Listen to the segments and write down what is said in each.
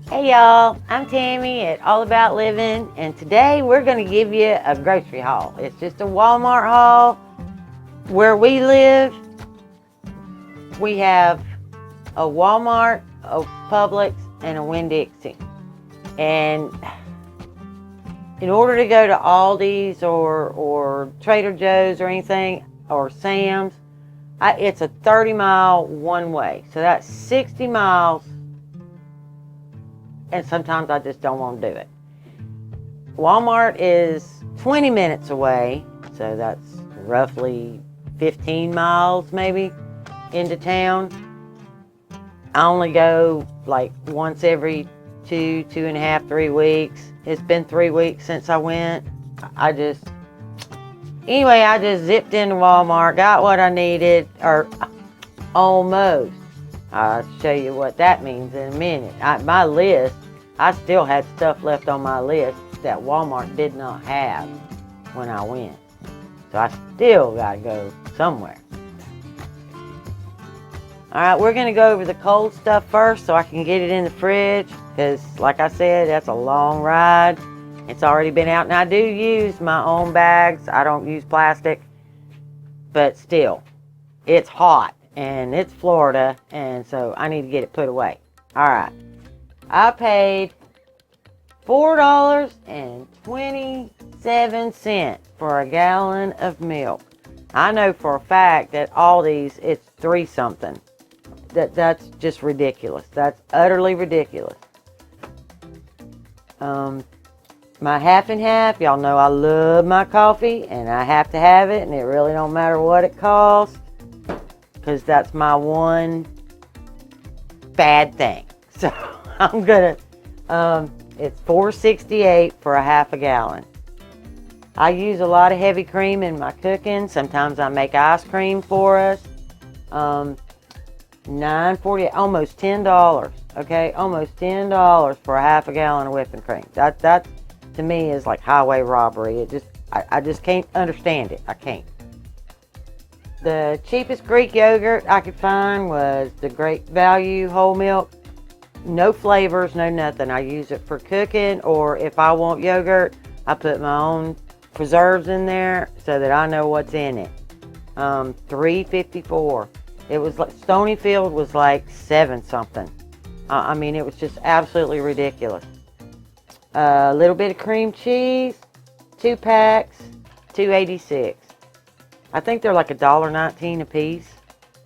Hey y'all, I'm Tammy at All About Living, and today we're going to give you a grocery haul. It's just a Walmart haul. Where we live, we have a Walmart, a Publix, and a Winn-Dixie. And in order to go to Aldi's or Trader Joe's or anything, or Sam's, it's a 30-mile one way. So that's 60 miles. And sometimes I just don't want to do it. Walmart is 20 minutes away, so that's roughly 15 miles maybe into town. I only go like once every 2.5, 3 weeks. It's been 3 weeks since I went. I just zipped into Walmart, got what I needed, or almost. I'll show you what that means in a minute. My list, I still had stuff left on my list that Walmart did not have when I went. So I still got to go somewhere. Alright, we're going to go over the cold stuff first so I can get it in the fridge. Because, like I said, that's a long ride. It's already been out. And I do use my own bags. I don't use plastic. But still, it's hot. And it's Florida, and so I need to get it put away. Alright. I paid $4.27 for a gallon of milk. I know for a fact that Aldi's, it's 3 something. That's just ridiculous. That's utterly ridiculous. My half and half, y'all know I love my coffee, and I have to have it, and it really don't matter what it costs. Because that's my one bad thing. So I'm gonna, it's $4.68 for a half a gallon. I use a lot of heavy cream in my cooking. Sometimes I make ice cream for us. $9.48, almost $10. Okay, almost $10 for a half a gallon of whipping cream. That to me is like highway robbery. I just can't understand it. I can't. The cheapest Greek yogurt I could find was the Great Value whole milk. No flavors, no nothing. I use it for cooking, or if I want yogurt, I put my own preserves in there so that I know what's in it. $3.54. It was like Stonyfield was like 7 something. I mean, it was just absolutely ridiculous. A little bit of cream cheese, 2 packs, $2.86. I think they're like $1.19 a piece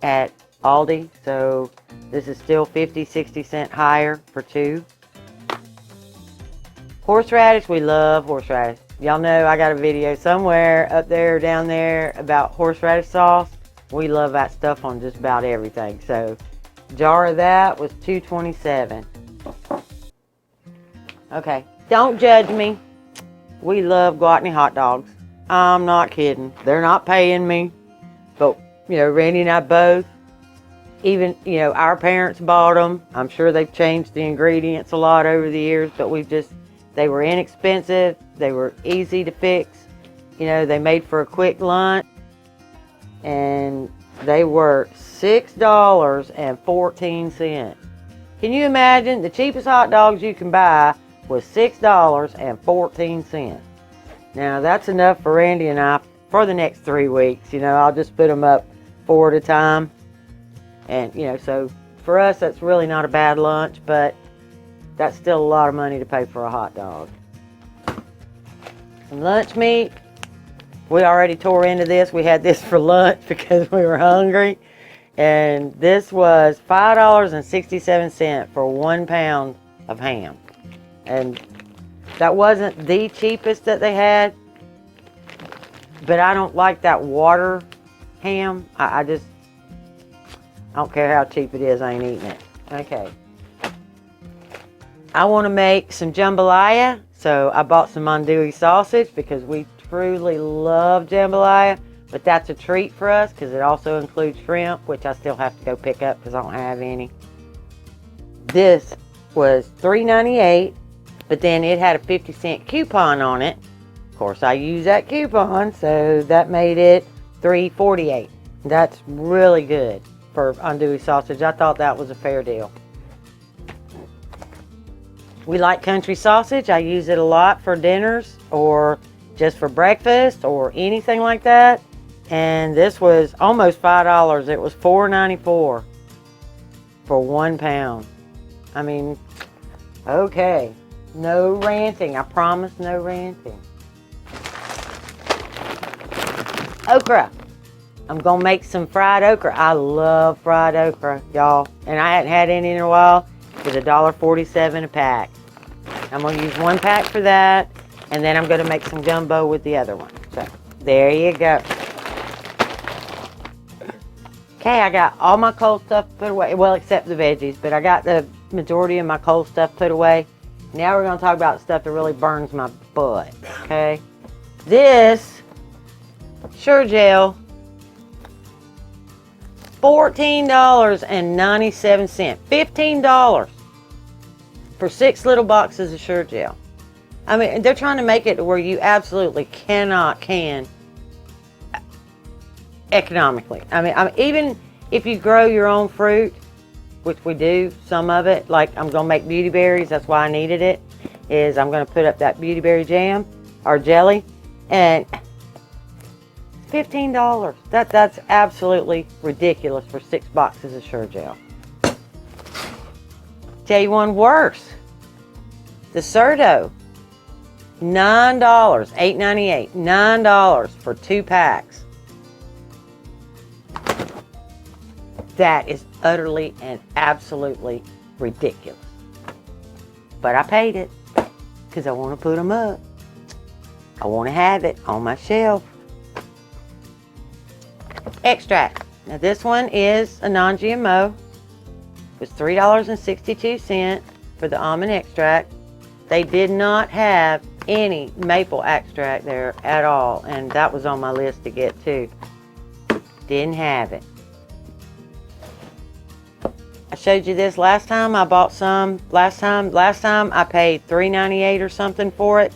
at Aldi, so this is still 50-60 cents higher for 2. Horseradish, we love horseradish. Y'all know I got a video somewhere up there or down there about horseradish sauce. We love that stuff on just about everything. So a jar of that was $2.27. Okay, don't judge me. We love Gwatney hot dogs. I'm not kidding. They're not paying me. But, Randy and I both, even, our parents bought them. I'm sure they've changed the ingredients a lot over the years, but they were inexpensive. They were easy to fix. They made for a quick lunch. And they were $6.14. Can you imagine? The cheapest hot dogs you can buy was $6.14. Now, that's enough for Randy and I for the next 3 weeks. I'll just put them up 4 at a time. And, so for us, that's really not a bad lunch, but that's still a lot of money to pay for a hot dog. And lunch meat, we already tore into this. We had this for lunch because we were hungry. And this was $5.67 for 1 pound of ham. And that wasn't the cheapest that they had, but I don't like that water ham. I don't care how cheap it is, I ain't eating it. Okay. I want to make some jambalaya, so I bought some andouille sausage because we truly love jambalaya, but that's a treat for us because it also includes shrimp, which I still have to go pick up because I don't have any. This was $3.98. But then it had a 50-cent coupon on it. Of course, I used that coupon, so that made it $3.48. That's really good for andouille sausage. I thought that was a fair deal. We like country sausage. I use it a lot for dinners or just for breakfast or anything like that. And this was almost $5. It was $4.94 for 1 pound. I mean, okay. No ranting. I promise no ranting. Okra. I'm going to make some fried okra. I love fried okra, y'all. And I hadn't had any in a while. It's $1.47 a pack. I'm going to use 1 pack for that. And then I'm going to make some gumbo with the other one. So, there you go. Okay, I got all my cold stuff put away. Well, except the veggies. But I got the majority of my cold stuff put away. Now we're going to talk about stuff that really burns my butt. Okay? This Sure Gel, $14.97. $15 for 6 little boxes of Sure Gel. I mean, they're trying to make it where you absolutely can economically. I mean, even if you grow your own fruit, which we do, some of it, like I'm going to make beauty berries, that's why I needed it, is I'm going to put up that beauty berry jam or jelly, and $15. That's absolutely ridiculous for 6 boxes of Sure Gel. Tell you one worse. The Cerdo, $9, $8.98, $9 for 2 packs. That is utterly and absolutely ridiculous. But I paid it because I want to put them up. I want to have it on my shelf. Extract. Now this one is a non-GMO. It was $3.62 for the almond extract. They did not have any maple extract there at all, and that was on my list to get too. Didn't have it. I showed you this last time. I bought some last time I paid $3.98 or something for it.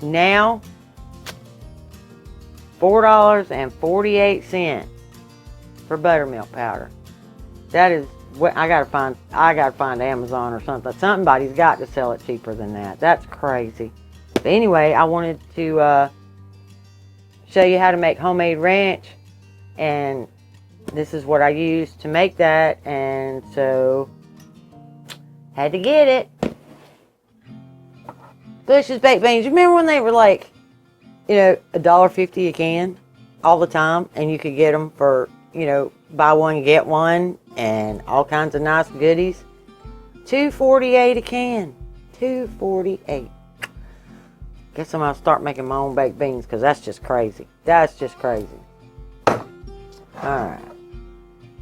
Now $4.48 for buttermilk powder. That is what I gotta find Amazon or something. Somebody's got to sell it cheaper than that. That's crazy. But anyway, I wanted to show you how to make homemade ranch, and this is what I used to make that, and so had to get it. Bush's baked beans. You remember when they were like, $1.50 a can all the time, and you could get them for, buy one get one, and all kinds of nice goodies. $2.48 a can. $2.48. Guess I'm gonna start making my own baked beans because that's just crazy. That's just crazy. All right.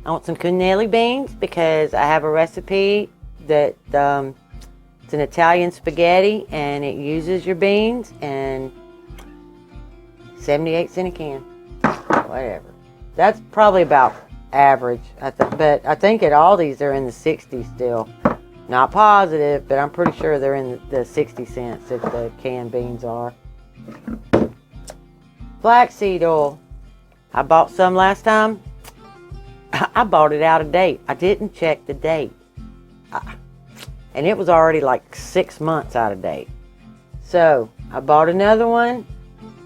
I want some cannelli beans because I have a recipe that it's an Italian spaghetti and it uses your beans, and 78 cents a can. Whatever. That's probably about average. But I think at Aldi's they're in the 60s still. Not positive, but I'm pretty sure they're in the 60 cents if the canned beans are. Flaxseed oil. I bought some last time. I bought it out of date. I didn't check the date. And it was already like 6 months out of date. So I bought another one.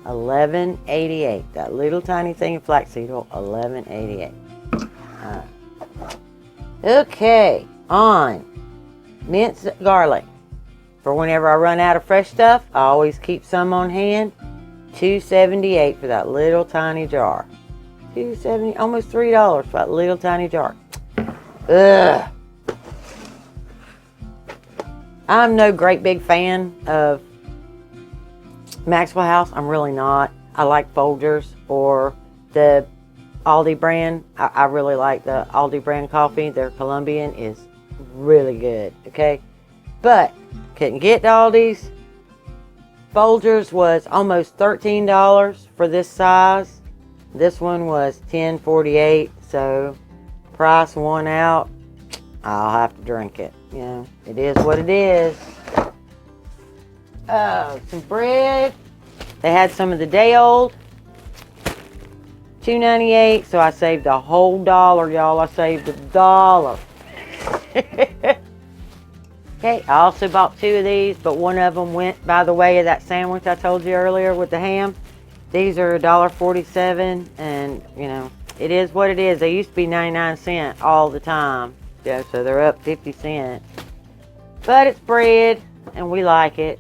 $11.88. That little tiny thing of flaxseed oil. $11.88. Okay. On minced garlic. For whenever I run out of fresh stuff, I always keep some on hand. $2.78 for that little tiny jar. $2.70, almost $3 for that little tiny jar. Ugh. I'm no great big fan of Maxwell House. I'm really not. I like Folgers or the Aldi brand. I really like the Aldi brand coffee. Their Colombian is really good, okay? But couldn't get the Aldi's. Folgers was almost $13 for this size. This one was $10.48, so price won out. I'll have to drink it. It is what it is. Oh, some bread. They had some of the day old. $2.98, so I saved a whole dollar, y'all. I saved $1. Okay, I also bought 2 of these, but one of them went by the way of that sandwich I told you earlier with the ham. These are $1.47, and you know, it is what it is. They used to be 99 cents all the time. Yeah, so they're up 50 cents. But it's bread, and we like it.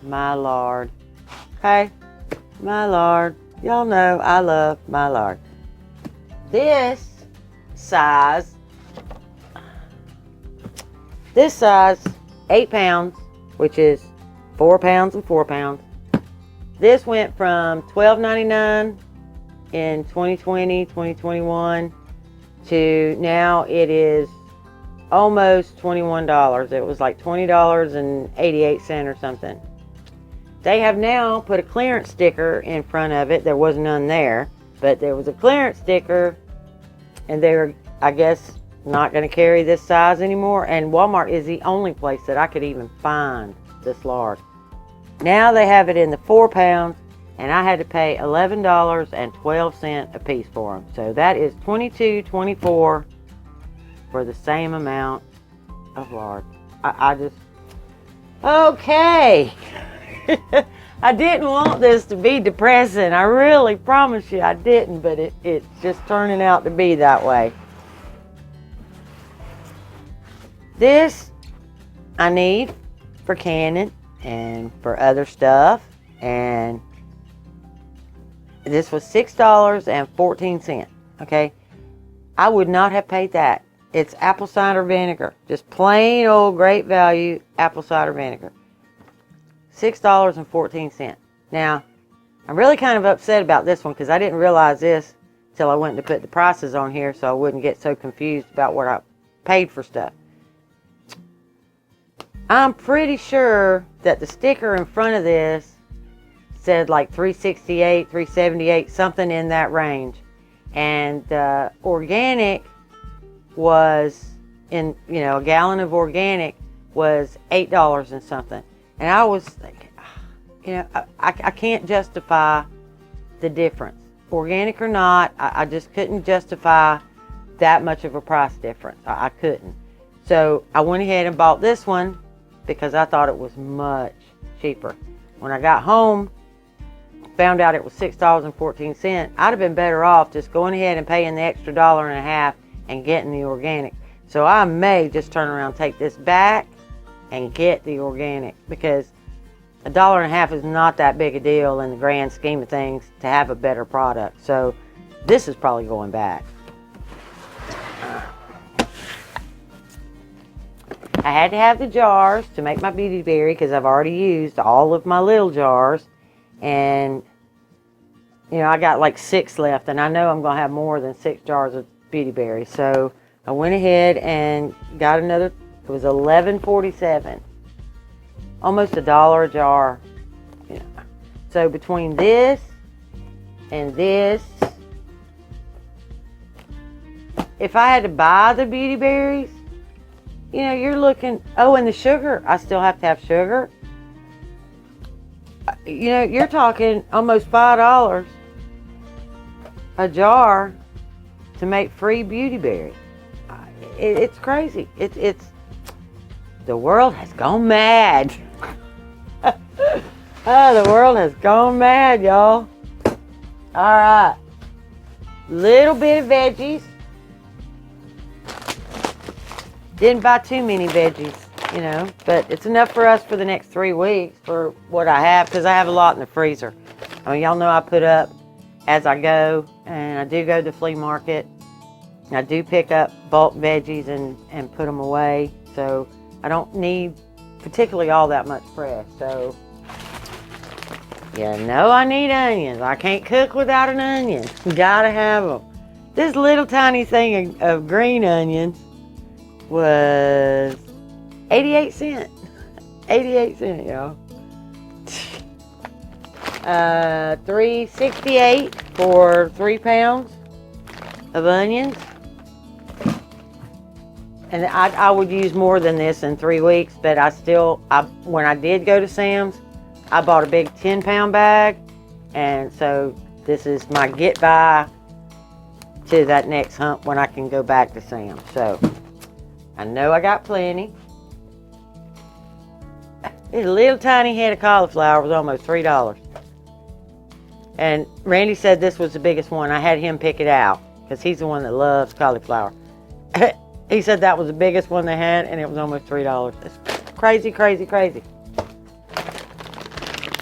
My Lord. Okay, my Lord. Y'all know I love my Lord. This size, 8 pounds, which is 4 pounds and 4 pounds. This went from $12.99 in 2020, 2021 to now it is almost $21. It was like $20.88 or something. They have now put a clearance sticker in front of it. There was none there, but there was a clearance sticker, and they were, I guess, not going to carry this size anymore. And Walmart is the only place that I could even find this large. Now they have it in the 4 pounds, and I had to pay $11.12 a piece for them. So that is $22.24 for the same amount of lard. I just, okay. I didn't want this to be depressing. I really promise you I didn't, but it's just turning out to be that way. This I need for canning and for other stuff, and this was $6.14. Okay, I would not have paid that. It's apple cider vinegar, just plain old great value apple cider vinegar. $6.14. Now, I'm really kind of upset about this one because I didn't realize this till I went to put the prices on here, so I wouldn't get so confused about what I paid for stuff. I'm pretty sure that the sticker in front of this said like $3.68, $3.78, something in that range. And organic was, in, you know, a gallon of organic was $8 and something. And I was thinking, you know, I can't justify the difference. Organic or not, I just couldn't justify that much of a price difference. I couldn't. So I went ahead and bought this one because I thought it was much cheaper. When I got home, found out it was $6.14. I'd have been better off just going ahead and paying the extra $1.50 and getting the organic. So I may just turn around, take this back, and get the organic, because $1.50 is not that big a deal in the grand scheme of things to have a better product. So this is probably going back. I had to have the jars to make my beauty berry because I've already used all of my little jars, and you know, I got like 6 left, and I know I'm going to have more than 6 jars of beauty berries. So I went ahead and got another. It was $11.47, almost $1 a jar. Yeah. So between this and this, if I had to buy the beauty berries, you know, you're looking. Oh, and the sugar, I still have to have sugar. You know, you're talking almost $5 a jar to make free beauty berries. It's crazy. It's the world has gone mad. Oh, the world has gone mad, y'all. All right. Little bit of veggies. Didn't buy too many veggies, you know, but it's enough for us for the next 3 weeks for what I have, because I have a lot in the freezer. I mean, y'all know I put up as I go, and I do go to the flea market. I do pick up bulk veggies and put them away, so I don't need particularly all that much fresh. So, you know, I need onions. I can't cook without an onion. Gotta have them. This little tiny thing of green onions was 88 cents. 88 cents, y'all. $3.68 for 3 pounds of onions. And I would use more than this in 3 weeks, but when I did go to Sam's, I bought a big 10-pound bag, and so this is my get by to that next hump when I can go back to Sam. So, I know I got plenty. This little tiny head of cauliflower was almost $3. And Randy said this was the biggest one. I had him pick it out because he's the one that loves cauliflower. He said that was the biggest one they had, and it was almost $3. It's crazy, crazy, crazy.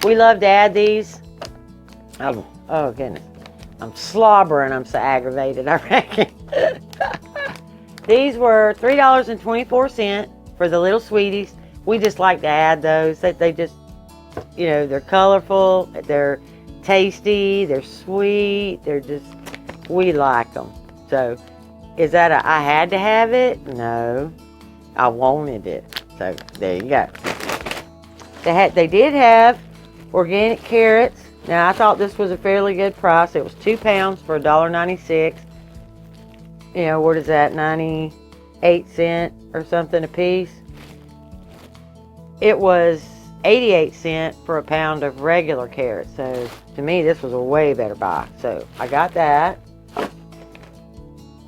We love to add these. Oh goodness. I'm slobbering. I'm so aggravated, I reckon. These were $3.24 for the little sweeties. We just like to add those. They just, you know, they're colorful, they're tasty, they're sweet, they're just, we like them. So, is that I had to have it? No, I wanted it. So, there you go. They did have organic carrots. Now, I thought this was a fairly good price. It was 2 pounds for $1.96. You know, what is that, 98 cents or something a piece? It was 88 cents for a pound of regular carrots. So, to me, this was a way better buy. So, I got that.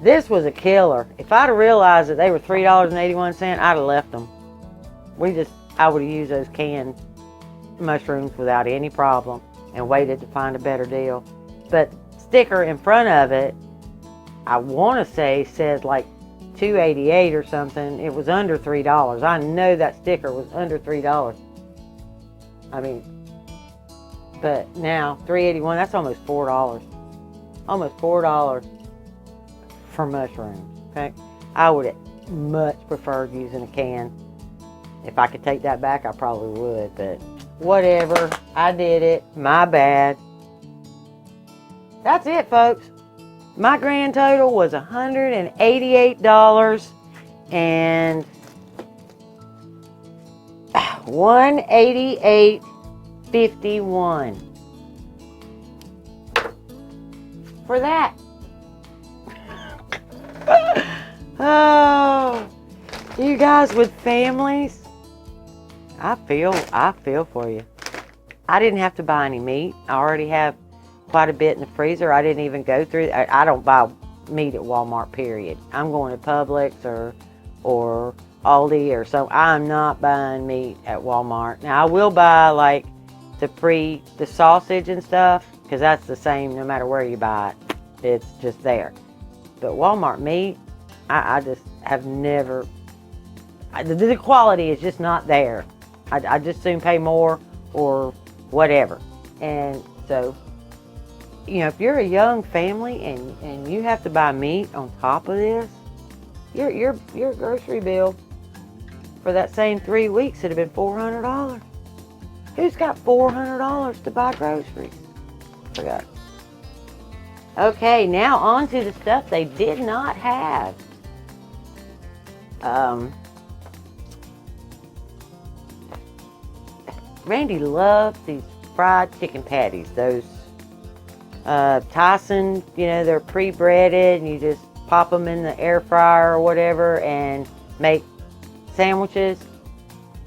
This was a killer. If I'd have realized that they were $3.81, I'd have left them. I would have used those canned mushrooms without any problem and waited to find a better deal. But sticker in front of it, I want to say says like $2.88 or something. It was under $3. I know that sticker was under $3. I mean, but now $3.81, that's almost $4. Almost $4 for mushrooms. Okay, I would have much preferred using a can. If I could take that back, I probably would, but whatever. I did it. My bad. That's it, folks. My grand total was $188 and $188.51 for that. Oh, you guys with families, I feel for you. I didn't have to buy any meat. I already have quite a bit in the freezer. I didn't even go through. I don't buy meat at Walmart, period. I'm going to Publix or Aldi or so. I'm not buying meat at Walmart. Now I will buy like the sausage and stuff, because that's the same no matter where you buy it. It's just there. But Walmart meat, I just have never, the quality is just not there. I just soon pay more or whatever. And so, you know, if you're a young family and you have to buy meat on top of this, your grocery bill for that same 3 weeks would have been $400. Who's got $400 to buy groceries? Forgot. Okay, now on to the stuff they did not have. Randy loves these fried chicken patties. Those Tyson, you know, they're pre-breaded and you just pop them in the air fryer or whatever and make sandwiches.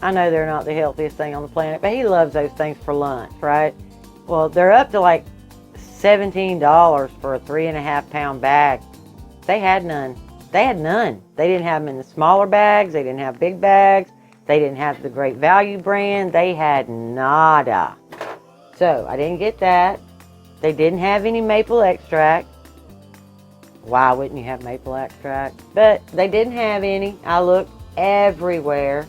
I know they're not the healthiest thing on the planet, but he loves those things for lunch, right? Well, they're up to like $17 for a 3.5 pound bag. They had none. They had none. They didn't have them in the smaller bags. They didn't have big bags. They didn't have the Great Value brand. They had nada. So I didn't get that. They didn't have any maple extract. Why wouldn't you have maple extract? But they didn't have any. I looked everywhere.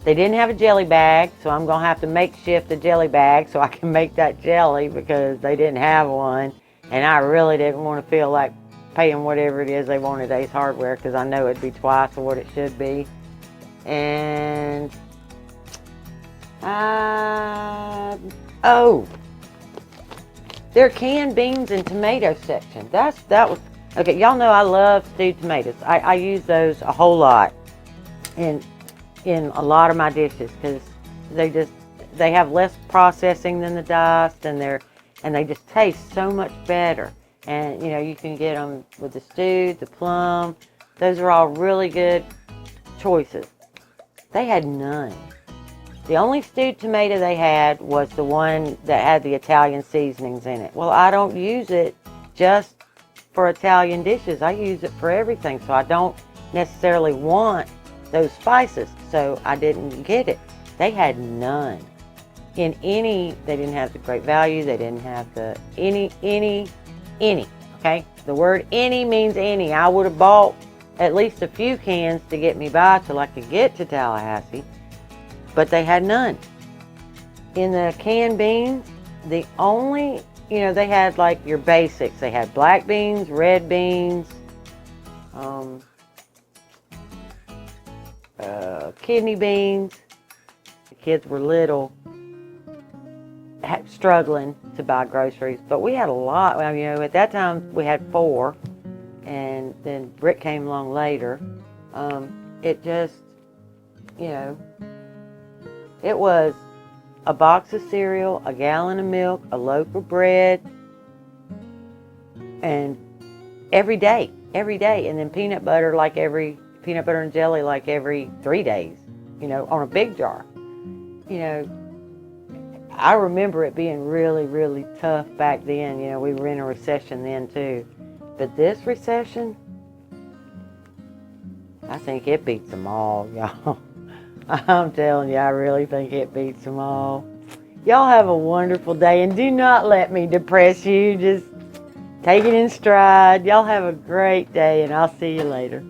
They didn't have a jelly bag, so I'm going to have to makeshift a jelly bag so I can make that jelly, because they didn't have one. And I really didn't want to feel like paying whatever it is they want at Ace Hardware, because I know it'd be twice of what it should be. And their canned beans and tomato section. That was okay. Y'all know I love stewed tomatoes. I use those a whole lot in a lot of my dishes, because they have less processing than the diced, and they just taste so much better. And you know, you can get them with the stewed, the plum. Those are all really good choices. They had none. The only stewed tomato they had was the one that had the Italian seasonings in it. Well, I don't use it just for Italian dishes. I use it for everything, so I don't necessarily want those spices, so I didn't get it. They had none. In any, they didn't have the Great Value, they didn't have the any, okay? The word any means any. I would have bought at least a few cans to get me by till I could get to Tallahassee, but they had none. In the canned beans, the only, they had like your basics. They had black beans, red beans, kidney beans. The kids were little, struggling to buy groceries, but we had a lot. At that time we had 4, and then Britt came along later. It just, it was a box of cereal, a gallon of milk, a loaf of bread, and every day, and then peanut butter and jelly like every 3 days, on a big jar. I remember it being really, really tough back then. We were in a recession then too. But this recession, I think it beats them all, y'all. I'm telling you, I really think it beats them all. Y'all have a wonderful day, and do not let me depress you. Just take it in stride. Y'all have a great day, and I'll see you later.